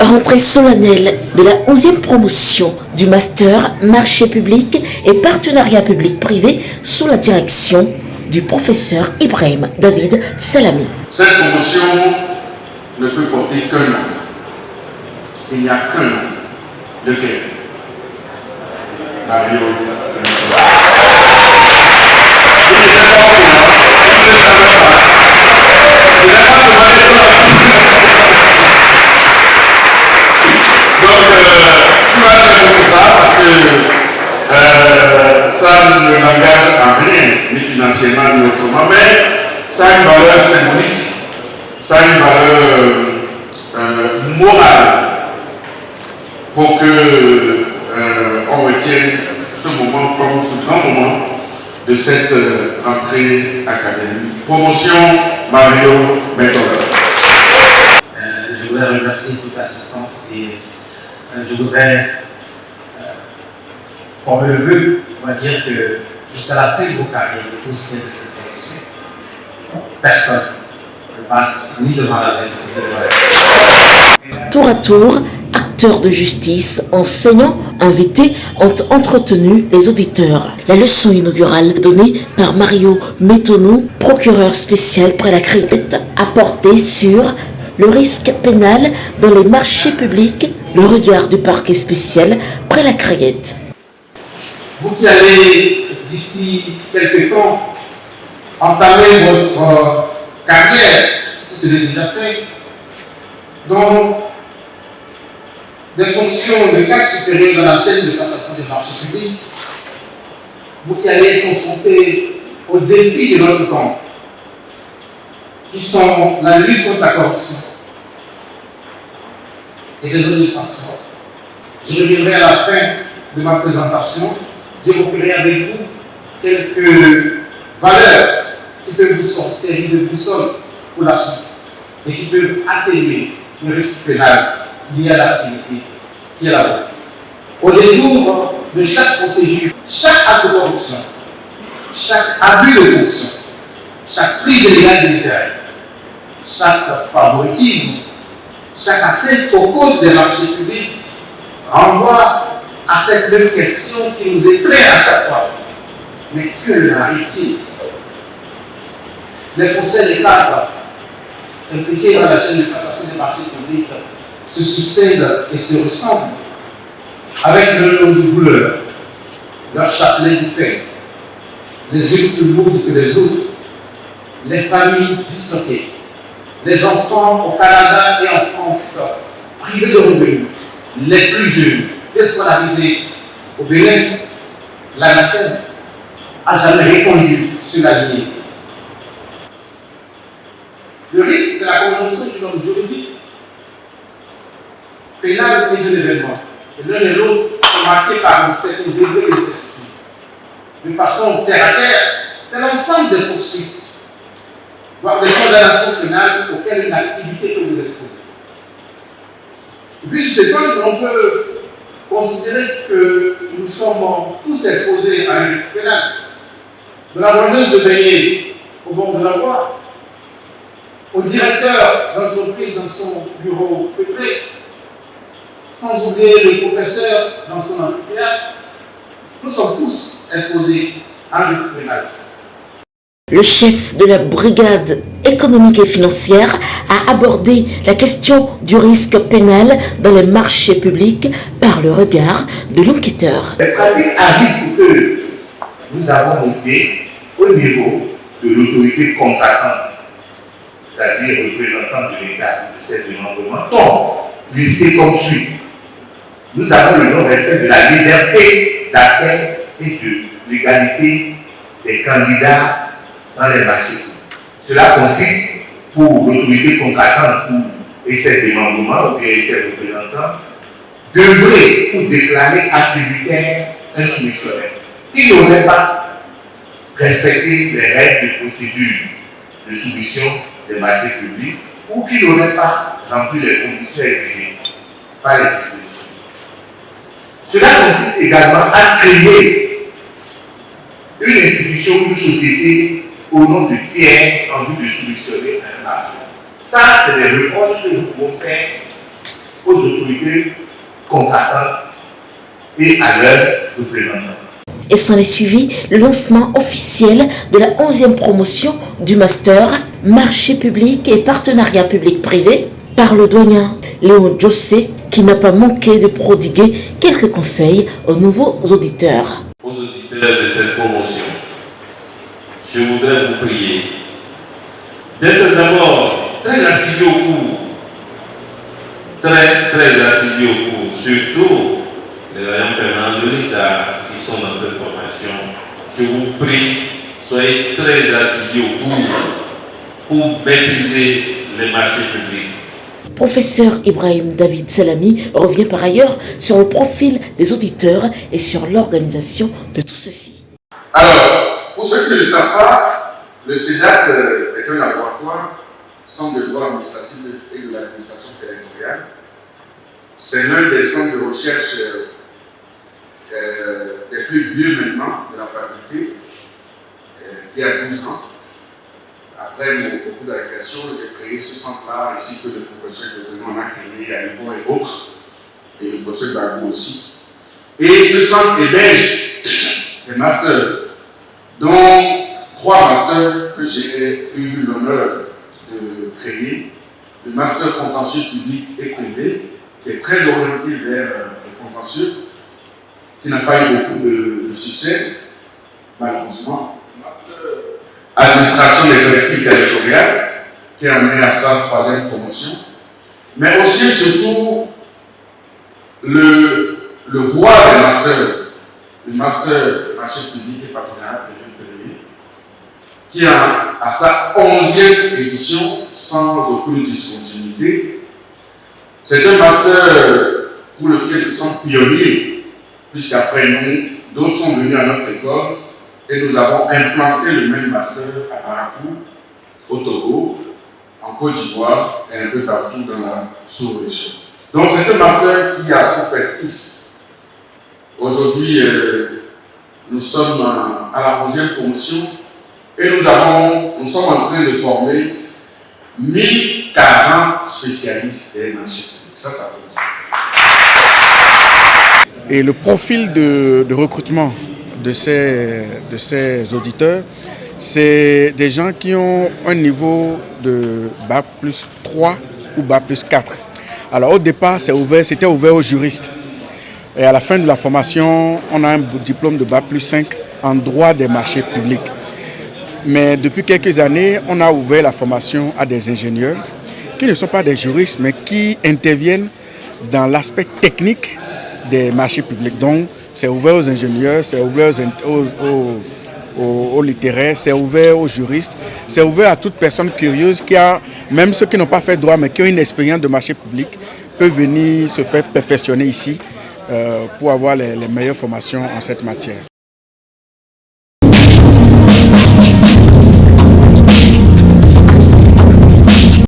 Rentrée solennelle de la 11e promotion du Master Marché public et partenariat public-privé sous la direction du professeur Ibrahim David Salami. Cette promotion ne peut porter qu'un nom. Il n'y a qu'un nom. Lequel? Mario. Ça ne l'engage en rien, ni financièrement, ni autrement, mais ça a une valeur symbolique, ça a une valeur morale pour que on retienne ce moment comme ce grand moment de cette rentrée académique. Promotion Mario Méthode. Je voudrais remercier toute l'assistance et je voudrais former le vœu, on va dire que jusqu'à la fin de vos carrières, il faut se de cette promotion. Personne ne passe ni devant la tête, ni devant la tête. Tour à tour, acteurs de justice, enseignants, invités ont entretenu les auditeurs. La leçon inaugurale donnée par Mario Métonou, procureur spécial près la Crayette, a porté sur le risque pénal dans les marchés publics, le regard du parquet spécial près la Crayette. Vous qui allez d'ici quelques temps entamer votre carrière, si ce n'est déjà fait, dans des fonctions de cadre supérieur dans la chaîne de cassation des marchés publics, vous qui allez être confrontés aux défis de notre temps, qui sont la lutte contre la corruption et les autres infractions. Je reviendrai à la fin de ma présentation. J'évoquerai avec vous quelques valeurs qui peuvent vous servir de boussole pour la suite et qui peuvent atténuer le risque pénal lié à l'activité qui est la vôtre. Au détour de chaque procédure, chaque acte de corruption, chaque abus de fonction, chaque prise illégale de terrain, chaque favoritisme, chaque atteinte au code des marchés publics renvoie à cette même question qui nous effraie à chaque fois. Mais que arrive-t-il? Les conseils des cadres impliqués dans la chaîne de cassation des marchés publics se succèdent et se ressemblent avec leur lot de douleur, leur chapelet du pain, les unes plus lourdes que les autres, les familles disloquées, les enfants au Canada et en France privés de revenus, les plus jeunes déscolarisés au Bénin, l'anathème a jamais répondu sur la ligne. Le risque, c'est la conjonction du norme juridique, pénal et de l'événement. L'un et l'autre sont marqués par un certain degré d'incertitude. De façon terre à terre, c'est l'ensemble des poursuites, voire des condamnations pénales auxquelles une activité peut vous exposer. Vu ce point, on peut considérer que nous sommes tous exposés à un risque pénal. De la vendeuse de beignets au bord de la voie, au directeur d'entreprise dans son bureau feutré, sans oublier le professeur dans son amphithéâtre, nous sommes tous exposés à un risque pénal. Le chef de la brigade économique et financière a abordé la question du risque pénal dans les marchés publics par le regard de l'enquêteur. Les pratiques à risque que nous avons notées au niveau de l'autorité contractante, c'est-à-dire représentante de l'État de ces demandements, sont listées comme suit. Nous avons le non-respect de la liberté d'accès et de l'égalité des candidats dans les marchés. Cela consiste pour l'autorité contractante et ses demandements ou bien ses représentants d'œuvrer ou déclarer attributaire un soumissionnaire qui n'aurait pas respecté les règles de procédure de soumission des marchés publics ou qui n'aurait pas rempli les conditions exigées par les dispositions. Cela consiste également à créer une institution, une société au nom de tiers en vue de solutionner un marché. Ça, c'est des reproches que nous pouvons faire aux autorités contractantes et à leurs représentants. Et s'en est suivi le lancement officiel de la 11e promotion du master Marché public et partenariat public-privé par le doyen Léon Jossé, qui n'a pas manqué de prodiguer quelques conseils aux nouveaux auditeurs. Aux auditeurs de cette promotion, je voudrais vous prier d'être d'abord très assidus au cours, très assidus au cours, surtout les rayons permanents de l'État qui sont dans cette formation. Je vous prie, soyez très assidus au cours pour maîtriser les marchés publics. Professeur Ibrahim David Salami revient par ailleurs sur le profil des auditeurs et sur l'organisation de tout ceci. Alors, pour ceux qui ne le savent pas, le CEDAT est un laboratoire centre de droit administratif et de l'administration territoriale. C'est l'un des centres de recherche les plus vieux maintenant de la faculté, qui a 12 ans. Après mon concours d'agrégation, j'ai créé ce centre-là, ainsi que le professeur de Renan en a créé à Yvon et autres, et le professeur Bagou aussi. Et ce centre héberge des masters, dont 3 masters que j'ai eu l'honneur de créer. Le master contentieux public et privé, qui est très orienté vers le contentieux, qui n'a pas eu beaucoup de succès, malheureusement. Administration des collectivités territoriales, qui a amené à sa 3e promotion, mais aussi et surtout le roi des masters, le master marché public et partenariat privé, qui a à sa 11e édition sans aucune discontinuité. C'est un master pour lequel nous sommes pionniers, puisqu'après nous, d'autres sont venus à notre école. Et nous avons implanté le même master à Maracou, au Togo, en Côte d'Ivoire et un peu partout dans la sous-région. Donc c'est un master qui a son prestige. Aujourd'hui, nous sommes à la 11e promotion et nous sommes en train de former 1040 spécialistes des marchés publics. Ça peut dire. Et le profil de recrutement de ces auditeurs, c'est des gens qui ont un niveau de Bac plus 3 ou Bac plus 4. Alors au départ, c'était ouvert aux juristes. Et à la fin de la formation, on a un diplôme de Bac plus 5 en droit des marchés publics. Mais depuis quelques années, on a ouvert la formation à des ingénieurs qui ne sont pas des juristes, mais qui interviennent dans l'aspect technique des marchés publics. Donc, c'est ouvert aux ingénieurs, c'est ouvert aux littéraires, c'est ouvert aux juristes, c'est ouvert à toute personne curieuse qui a, même ceux qui n'ont pas fait droit mais qui ont une expérience de marché public, peuvent venir se faire perfectionner ici pour avoir les meilleures formations en cette matière.